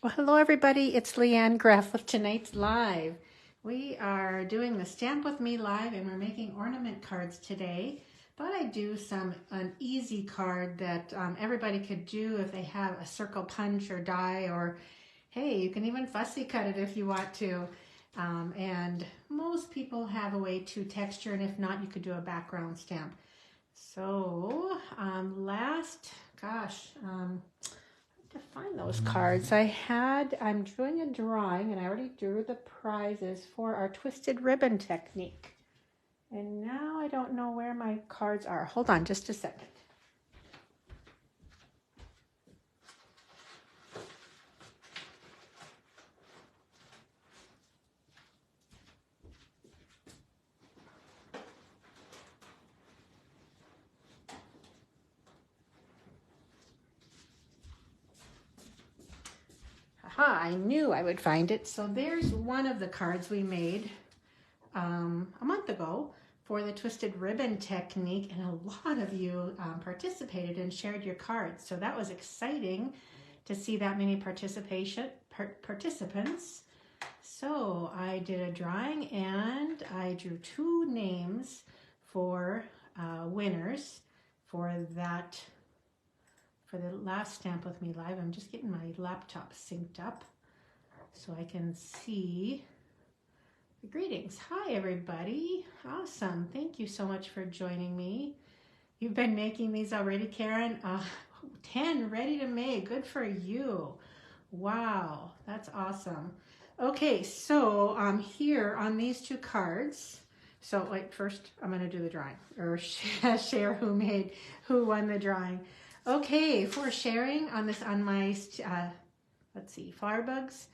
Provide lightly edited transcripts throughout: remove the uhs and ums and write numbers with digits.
Well, hello everybody, it's Leanne Greff with tonight's live. We are doing the Stamp With Me live and we're making ornament cards today. Thought I'd do an easy card that everybody could do if they have a circle punch or die, or hey, you can even fussy cut it if you want to. And most people have a way to texture, and if not, you could do a background stamp. So to find those cards. I'm doing a drawing and I already drew the prizes for our twisted ribbon technique. And now I don't know where my cards are. Hold on just a second. I knew I would find it. So there's one of the cards we made a month ago for the twisted ribbon technique, and a lot of you participated and shared your cards. So that was exciting to see that many participants. So I did a drawing and I drew 2 names for winners for that. For the last Stamp With Me live. I'm just getting my laptop synced up so I can see the greetings. Hi everybody, awesome. Thank you so much for joining me. You've been making these already, Karen? 10 ready to make, good for you. Wow, that's awesome. Okay, so here on these 2 cards, so wait, first I'm gonna do the drawing, or share who won the drawing. Okay, for sharing on my, let's see, Flowerbugs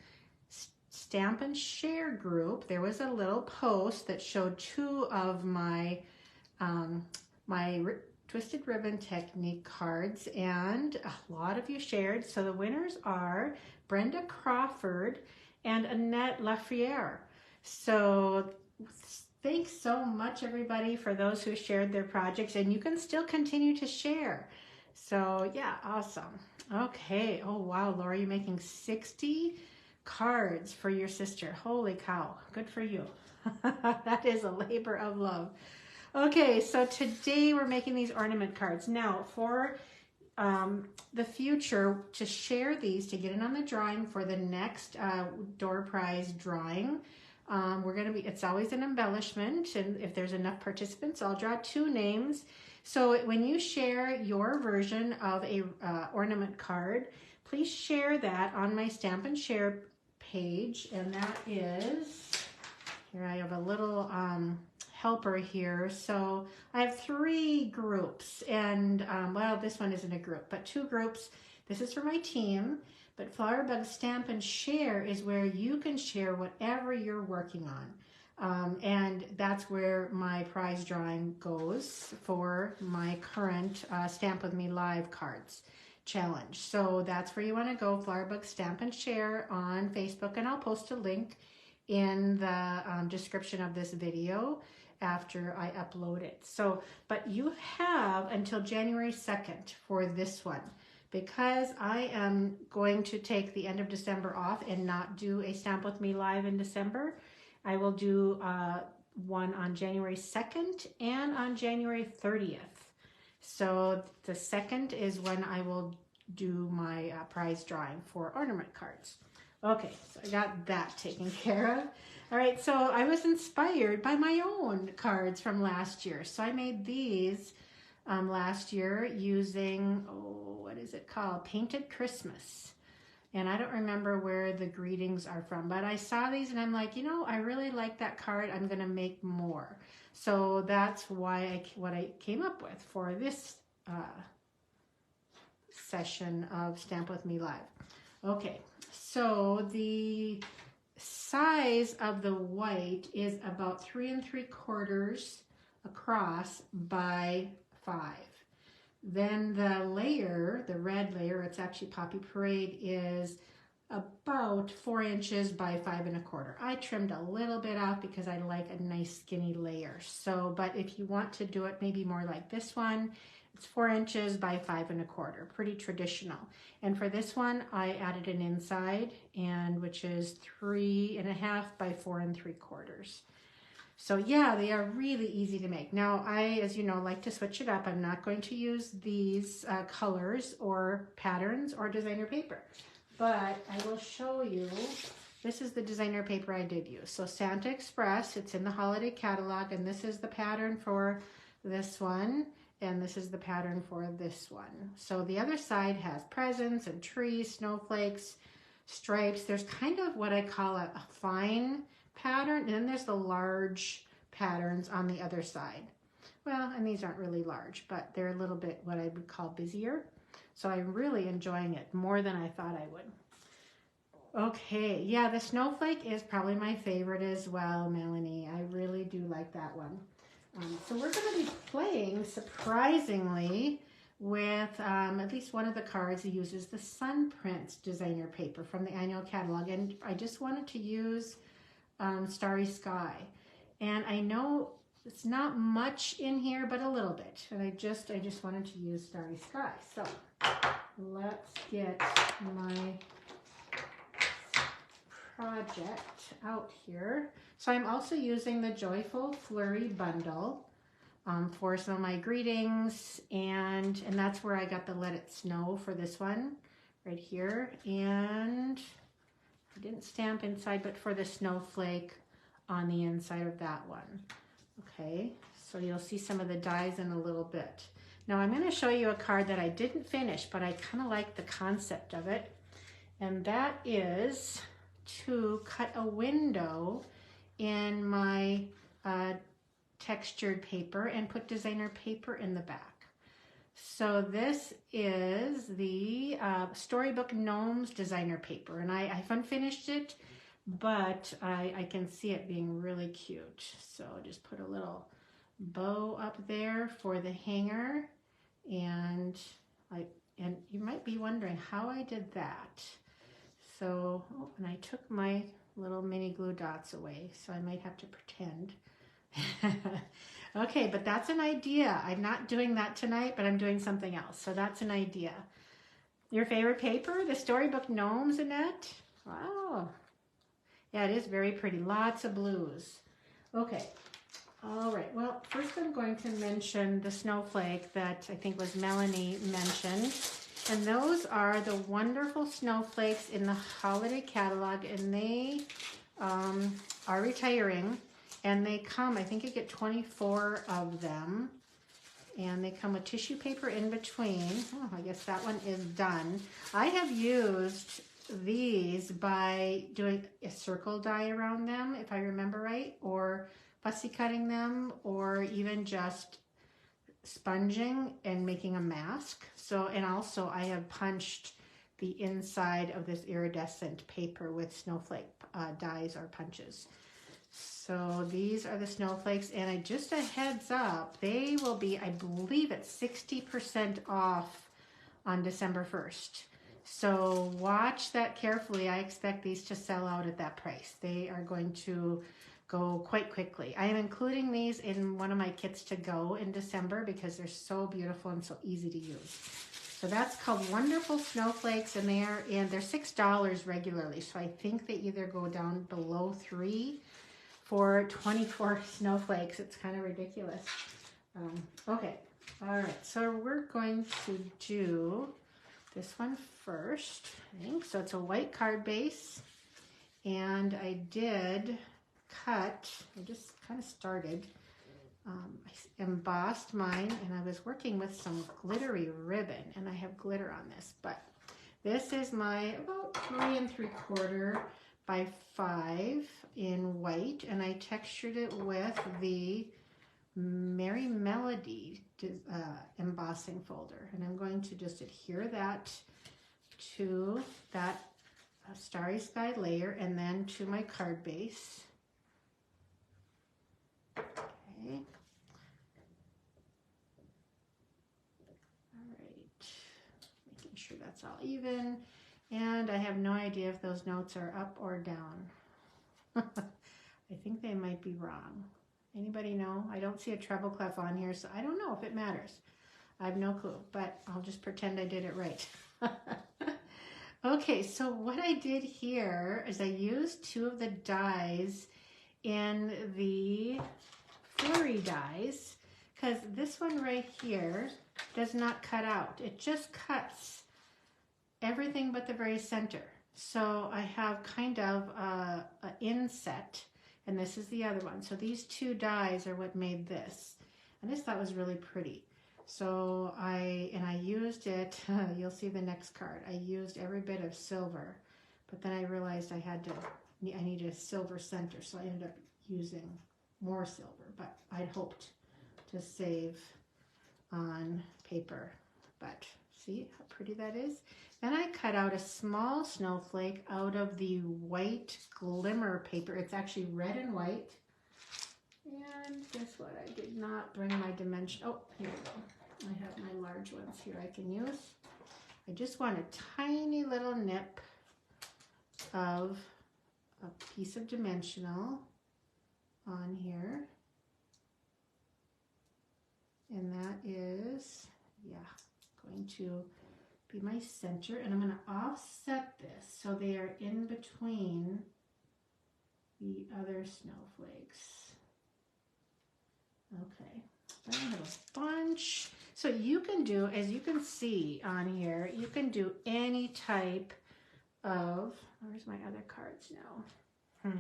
Stamp and Share group, there was a little post that showed 2 of my Twisted Ribbon Technique cards, and a lot of you shared. So the winners are Brenda Crawford and Annette Lafriere. So thanks so much everybody for those who shared their projects, and you can still continue to share. So yeah, awesome. Okay, oh wow, Laura, you're making 60 cards for your sister. Holy cow, good for you. That is a labor of love. Okay, so today we're making these ornament cards. Now for the future, to share these, to get in on the drawing for the next door prize drawing, it's always an embellishment, and if there's enough participants, I'll draw 2 names. So when you share your version of a ornament card, please share that on my Stamp and Share page. And that is, here I have a little helper here. So I have 3 groups, and well, this one isn't a group, but 2 groups. This is for my team, but Flowerbug Stamp and Share is where you can share whatever you're working on. And that's where my prize drawing goes for my current Stamp With Me live cards challenge. So that's where you want to go, Flowerbug Stamp and Share on Facebook, and I'll post a link in the description of this video after I upload it. So, but you have until January 2nd for this one, because I am going to take the end of December off and not do a Stamp With Me live in December. I will do one on January 2nd and on January 30th. So the 2nd is when I will do my prize drawing for ornament cards. Okay, so I got that taken care of. All right, so I was inspired by my own cards from last year. So I made these last year using, what is it called? Painted Christmas. And I don't remember where the greetings are from, but I saw these and I'm like, you know, I really like that card. I'm going to make more. So that's why what I came up with for this session of Stamp With Me Live. Okay, so the size of the white is about 3 3/4 across by 5. Then the layer, the red layer, it's actually Poppy Parade, is about 4 inches by 5 1/4. I trimmed a little bit off because I like a nice skinny layer. So, but if you want to do it maybe more like this one, It's 4 inches by 5 1/4, pretty traditional. And for this one, I added an inside, and which is 3 1/2 by 4 3/4. So yeah, they are really easy to make. Now I, as you know, like to switch it up. I'm not going to use these colors or patterns or designer paper, but I will show you. This is the designer paper I did use. So Santa Express, it's in the holiday catalog, and this is the pattern for this one, and this is the pattern for this one. So the other side has presents and trees, snowflakes, stripes. There's kind of what I call a fine pattern, and then there's the large patterns on the other side. Well, and these aren't really large, but they're a little bit what I would call busier. So I'm really enjoying it more than I thought I would. Okay, yeah, the snowflake is probably my favorite as well, Melanie. I really do like that one. So we're going to be playing, surprisingly, with at least one of the cards that uses the Sun Prince designer paper from the annual catalog. And I just wanted to use Starry Sky. And I know it's not much in here, but a little bit. And I just wanted to use Starry Sky. So let's get my project out here. So I'm also using the Joyful Flurry bundle for some of my greetings, and that's where I got the Let It Snow for this one right here. And I didn't stamp inside, but for the snowflake on the inside of that one. Okay, so you'll see some of the dies in a little bit. Now I'm going to show you a card that I didn't finish, but I kind of like the concept of it, and that is to cut a window in my textured paper and put designer paper in the back. So this is the Storybook Gnomes designer paper, and I haven't finished it, but I can see it being really cute. So just put a little bow up there for the hanger, and you might be wondering how I did that. So, and I took my little mini glue dots away, so I might have to pretend. Okay, but that's an idea. I'm not doing that tonight, but I'm doing something else. So that's an idea. Your favorite paper? The Storybook Gnomes, Annette? Wow. Yeah, it is very pretty. Lots of blues. Okay. All right. Well, first I'm going to mention the snowflake that I think was Melanie mentioned. And those are the wonderful snowflakes in the holiday catalog, and they are retiring, and they come, I think you get 24 of them, and they come with tissue paper in between. Oh, I guess that one is done. I have used these by doing a circle die around them, if I remember right, or fussy cutting them, or even just sponging and making a mask. So, and also I have punched the inside of this iridescent paper with snowflake dies or punches. So these are the snowflakes, and just a heads up, they will be, I believe, at 60% off on December 1st. So watch that carefully. I expect these to sell out at that price. They are going to go quite quickly. I am including these in one of my kits to go in December because they're so beautiful and so easy to use. So that's called Wonderful Snowflakes, and they're $6 regularly. So I think they either go down below $3 for 24 snowflakes. It's kind of ridiculous. Okay, all right. So we're going to do this one first, I think. So it's a white card base, and I did cut, I just kind of started, I embossed mine, and I was working with some glittery ribbon, and I have glitter on this, but this is my about 3 3/4 by 5 in white, and I textured it with the Merry Melody embossing folder, and I'm going to just adhere that to that Starry Sky layer and then to my card base. Okay. All right. Making sure that's all even. And I have no idea if those notes are up or down. I think they might be wrong. Anybody know? I don't see a treble clef on here, so I don't know if it matters. I have no clue, but I'll just pretend I did it right. Okay, so what I did here is I used 2 of the dies in the flurry dies, because this one right here does not cut out. It just cuts everything but the very center. So I have kind of a inset, and this is the other one. So these 2 dies are what made this. And this thought was really pretty. So I used it, you'll see the next card. I used every bit of silver, but then I realized I needed a silver center, so I ended up using more silver, but I'd hoped to save on paper. But see how pretty that is? Then I cut out a small snowflake out of the white glimmer paper. It's actually red and white. And guess what? I did not bring my dimension. Oh, here we go. I have my large ones here I can use. I just want a tiny little nip of a piece of dimensional on here. And that is, yeah, going to be my center. And I'm going to offset this so they are in between the other snowflakes. Okay, I have a bunch. So you can do, as you can see on here, you can do any type of, where's my other cards now?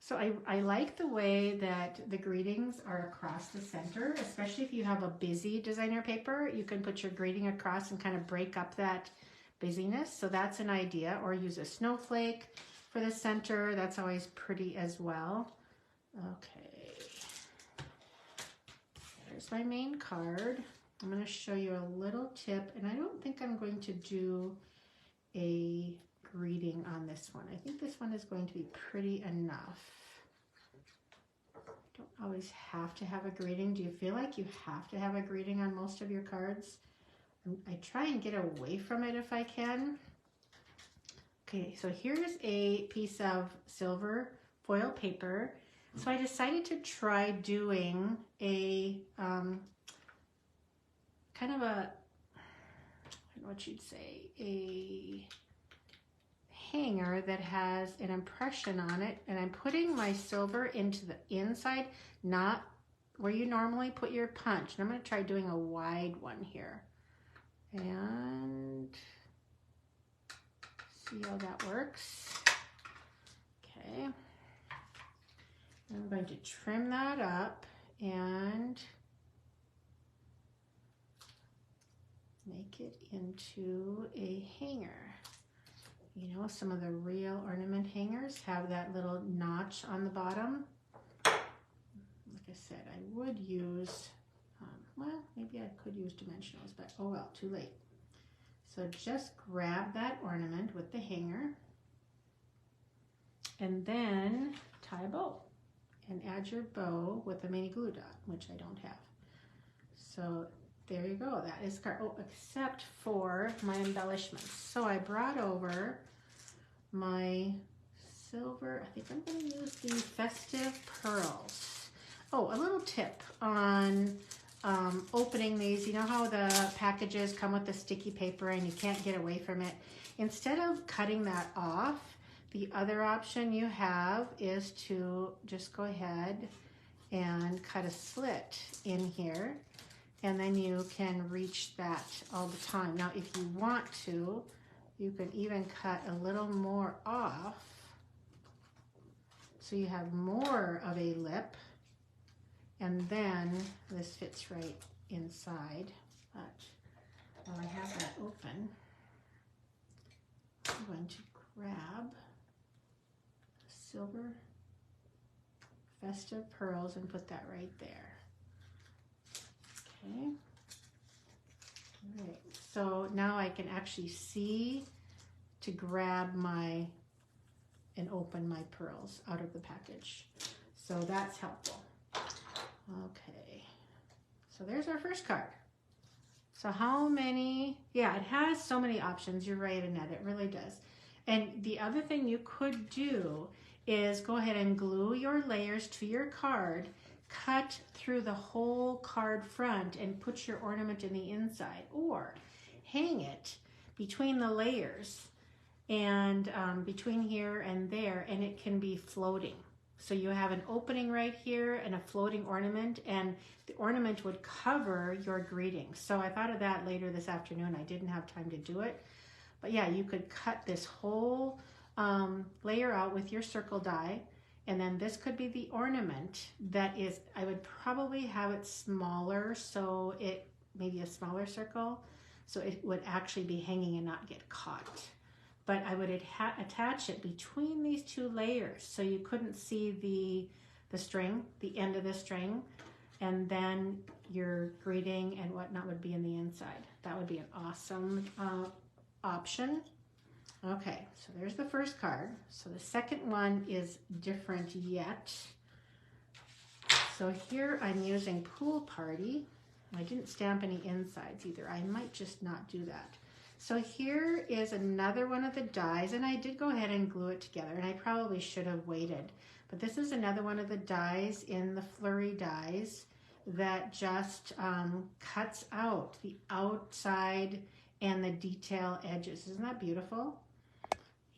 So I like the way that the greetings are across the center, especially if you have a busy designer paper. You can put your greeting across and kind of break up that busyness. So that's an idea. Or use a snowflake for the center. That's always pretty as well. Okay. There's my main card. I'm going to show you a little tip, and I don't think I'm going to do a greeting on this one. I think this one is going to be pretty enough. Don't always have to have a greeting. Do you feel like you have to have a greeting on most of your cards? I try and get away from it if I can. Okay, so here's a piece of silver foil paper. So I decided to try doing a kind of a, I don't know what you'd say, a hanger that has an impression on it, and I'm putting my silver into the inside, not where you normally put your punch. And I'm going to try doing a wide one here and see how that works. Okay. I'm going to trim that up and make it into a hanger. You know, some of the real ornament hangers have that little notch on the bottom. Like I said, I would use, well, maybe I could use dimensionals, but oh well, too late. So just grab that ornament with the hanger and then tie a bow. And add your bow with a mini glue dot, which I don't have. So there you go. That is card. Oh, except for my embellishments. So I brought over my silver. I think I'm going to use the festive pearls. Oh, a little tip on opening these. You know how the packages come with the sticky paper and you can't get away from it? Instead of cutting that off, the other option you have is to just go ahead and cut a slit in here, and then you can reach that all the time. Now, if you want to, you can even cut a little more off so you have more of a lip, and then this fits right inside. But while I have that open, I'm going to grab silver festive pearls and put that right there. Okay. All right. So now I can actually see to grab my and open my pearls out of the package. So that's helpful. Okay. So there's our first card. So how many? Yeah, it has so many options. You're right, Annette. It really does. And the other thing you could do is go ahead and glue your layers to your card, cut through the whole card front and put your ornament in the inside, or hang it between the layers and between here and there, and it can be floating. So you have an opening right here and a floating ornament, and the ornament would cover your greeting. So I thought of that later this afternoon. I didn't have time to do it. But yeah, you could cut this whole layer out with your circle die, and then this could be the ornament that is, I would probably have it smaller, so it, maybe a smaller circle, so it would actually be hanging and not get caught. But I would attach it between these two layers so you couldn't see the string, the end of the string, and then your greeting and whatnot would be in the inside. That would be an awesome option. Okay, so there's the first card. So the second one is different yet. So here I'm using Pool Party. I didn't stamp any insides either. I might just not do that. So here is another one of the dies, and I did go ahead and glue it together, and I probably should have waited. But this is another one of the dies in the Flurry dies that just cuts out the outside and the detail edges. Isn't that beautiful?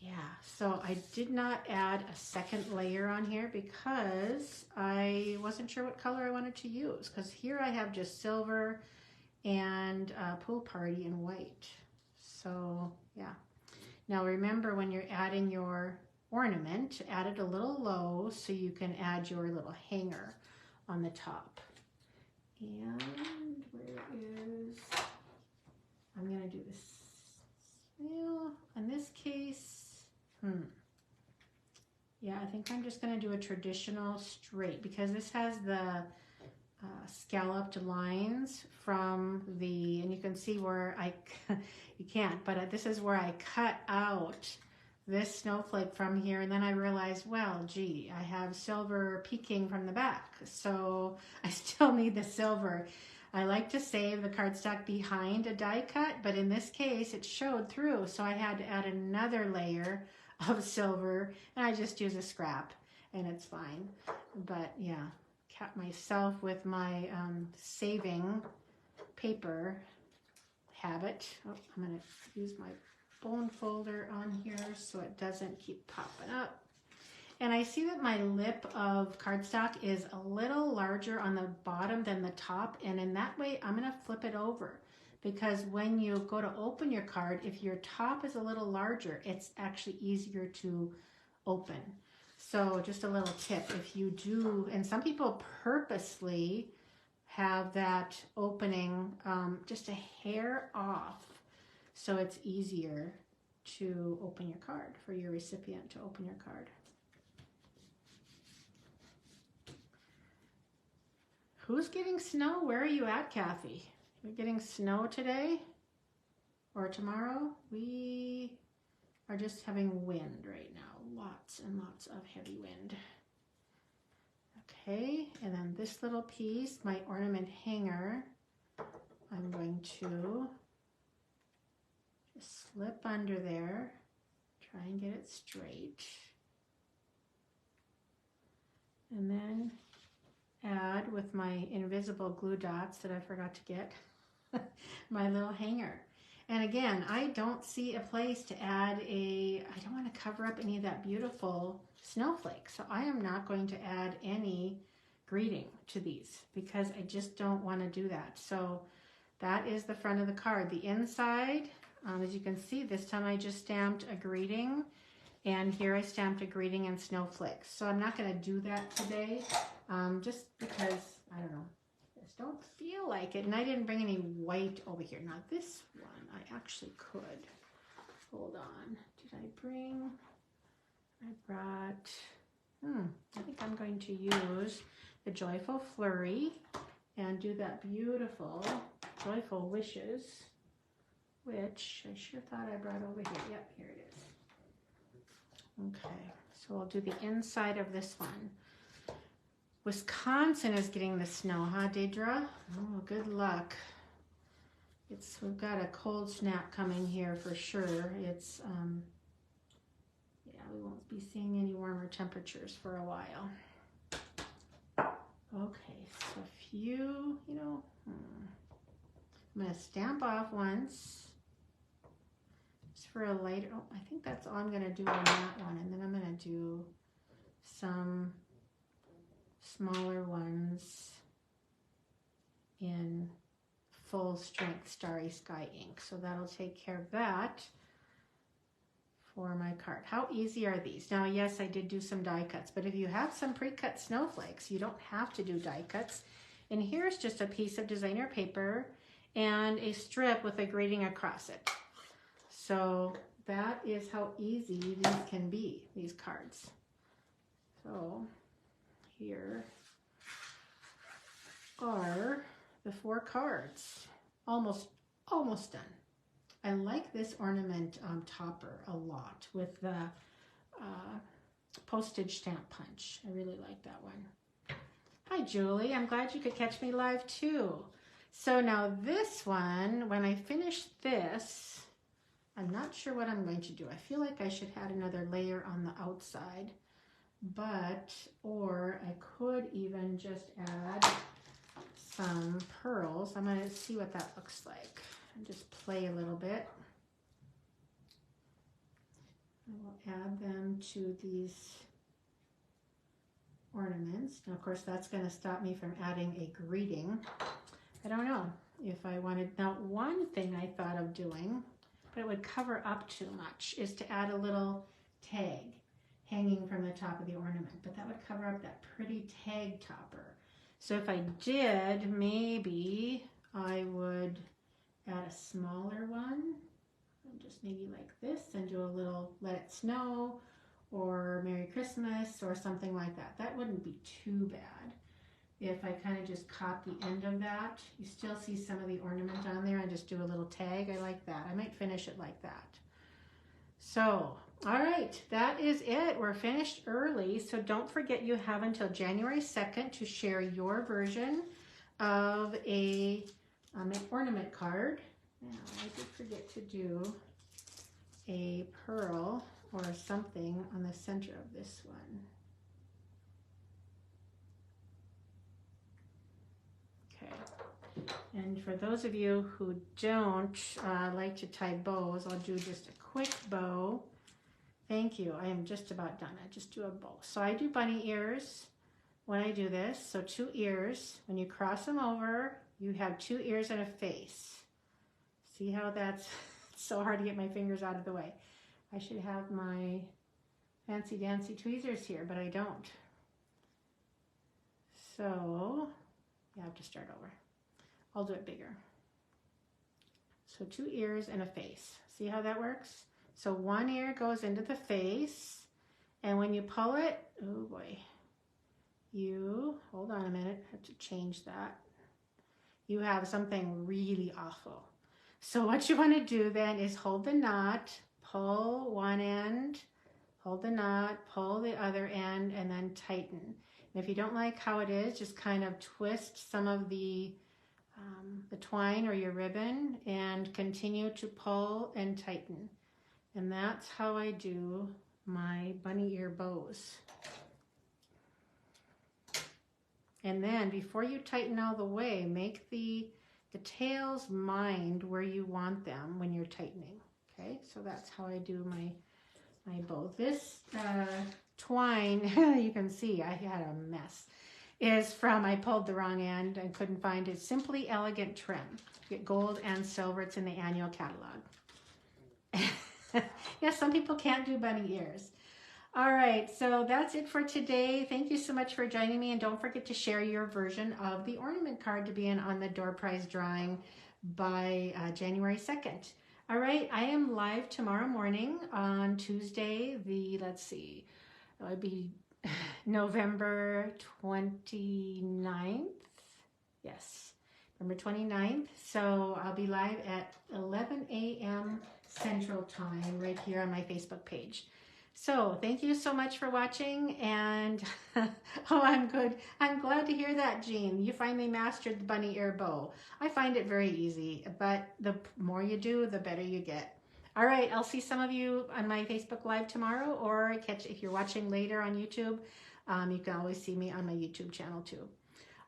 Yeah, so I did not add a second layer on here because I wasn't sure what color I wanted to use, because here I have just silver and Pool Party in white. So yeah. Now remember, when you're adding your ornament, add it a little low so you can add your little hanger on the top. And where is, I'm gonna do this, well, in this case, yeah, I think I'm just gonna do a traditional straight, because this has the scalloped lines from the, and you can see where I, you can't, but this is where I cut out this snowflake from here, and then I realized, well, gee, I have silver peeking from the back, so I still need the silver. I like to save the cardstock behind a die cut, but in this case it showed through, so I had to add another layer of silver, and I just use a scrap and it's fine. But yeah, kept myself with my saving paper habit. Oh, I'm going to use my bone folder on here so it doesn't keep popping up. And I see that my lip of cardstock is a little larger on the bottom than the top, and in that way I'm going to flip it over, because when you go to open your card, if your top is a little larger, it's actually easier to open. So just a little tip, if you do, and some people purposely have that opening just a hair off, so it's easier to open your card, for your recipient to open your card. Who's getting snow? Where are you at, Kathy? You're getting snow today or tomorrow? We are just having wind right now. Lots and lots of heavy wind. Okay, and then this little piece, my ornament hanger, I'm going to just slip under there, try and get it straight. And then add with my invisible glue dots that I forgot to get, my little hanger. And again, I don't see a place to add I don't want to cover up any of that beautiful snowflake. So I am not going to add any greeting to these, because I just don't want to do that. So that is the front of the card. The inside, as you can see, this time I just stamped a greeting, and here I stamped a greeting and snowflakes. So I'm not going to do that today, just because, I don't know, I just don't feel like it. And I didn't bring any white over here. Now this one, I actually could. Hold on. Did I bring? I brought, I think I'm going to use the Joyful Flurry and do that beautiful Joyful Wishes, which I sure thought I brought over here. Yep, here it is. Okay, so we'll do the inside of this one. Wisconsin is getting the snow, huh, Deidre? Oh, good luck. We've got a cold snap coming here for sure. It's, yeah, we won't be seeing any warmer temperatures for a while. Okay, so if you know, I'm going to stamp off once. Just for a lighter, oh, I think that's all I'm going to do on that one. And then I'm going to do some smaller ones in full strength Starry Sky ink. So that'll take care of that for my card. How easy are these? Now, yes, I did do some die cuts, but if you have some pre-cut snowflakes, you don't have to do die cuts. And here's just a piece of designer paper and a strip with a grading across it. So that is how easy these can be, these cards. So here are the 4 cards. Almost done. I like this ornament topper a lot with the postage stamp punch. I really like that one. Hi, Julie. I'm glad you could catch me live too. So now this one, when I finish this, I'm not sure what I'm going to do. I feel like I should add another layer on the outside, or I could even just add some pearls. I'm going to see what that looks like and just play a little bit. I will add them to these ornaments. Now, of course, that's going to stop me from adding a greeting. I don't know if I wanted. Now, one thing I thought of doing, but it would cover up too much, is to add a little tag hanging from the top of the ornament, but that would cover up that pretty tag topper. So if I did, maybe I would add a smaller one, just maybe like this, and do a little Let It Snow or Merry Christmas or something like that. That wouldn't be too bad if I kind of just caught the end of that. You still see some of the ornament on there and just do a little tag. I like that. I might finish it like that. So, all right, that is it. We're finished early, so don't forget you have until January 2nd to share your version of an ornament card. Now, I did forget to do a pearl or something on the center of this one. Okay, and for those of you who don't like to tie bows, I'll do just a quick bow. Thank you. I am just about done. I just do a bow. So I do bunny ears when I do this. So 2 ears. When you cross them over, you have 2 ears and a face. See how that's so hard to get my fingers out of the way. I should have my fancy dancy tweezers here, but I don't. So you have to start over. I'll do it bigger. So 2 ears and a face. See how that works? So 1 ear goes into the face, and when you pull it, oh boy, hold on a minute, I have to change that. You have something really awful. So what you want to do then is hold the knot, pull one end, hold the knot, pull the other end, and then tighten. And if you don't like how it is, just kind of twist some of the twine or your ribbon and continue to pull and tighten. And that's how I do my bunny ear bows. And then before you tighten all the way, make the tails mind where you want them when you're tightening. Okay, so that's how I do my bow. This twine, you can see I had a mess, is from, I pulled the wrong end and couldn't find it. Simply Elegant Trim. You get gold and silver. It's in the annual catalog. Yes, some people can't do bunny ears. All right, so that's it for today. Thank you so much for joining me, and don't forget to share your version of the ornament card to be in on the door prize drawing by January 2nd. All right, I am live tomorrow morning on Tuesday, let's see, it would be November 29th. Yes, November 29th. So I'll be live at 11 a.m. Central Time right here on my Facebook page. So thank you so much for watching, and oh, I'm good. I'm glad to hear that, Jean. You finally mastered the bunny ear bow. I find it very easy, but the more you do, the better you get. All right, I'll see some of you on my Facebook Live tomorrow, or if you're watching later on YouTube, you can always see me on my YouTube channel too.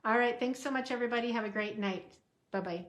All right. Thanks so much, everybody. Have a great night. Bye-bye.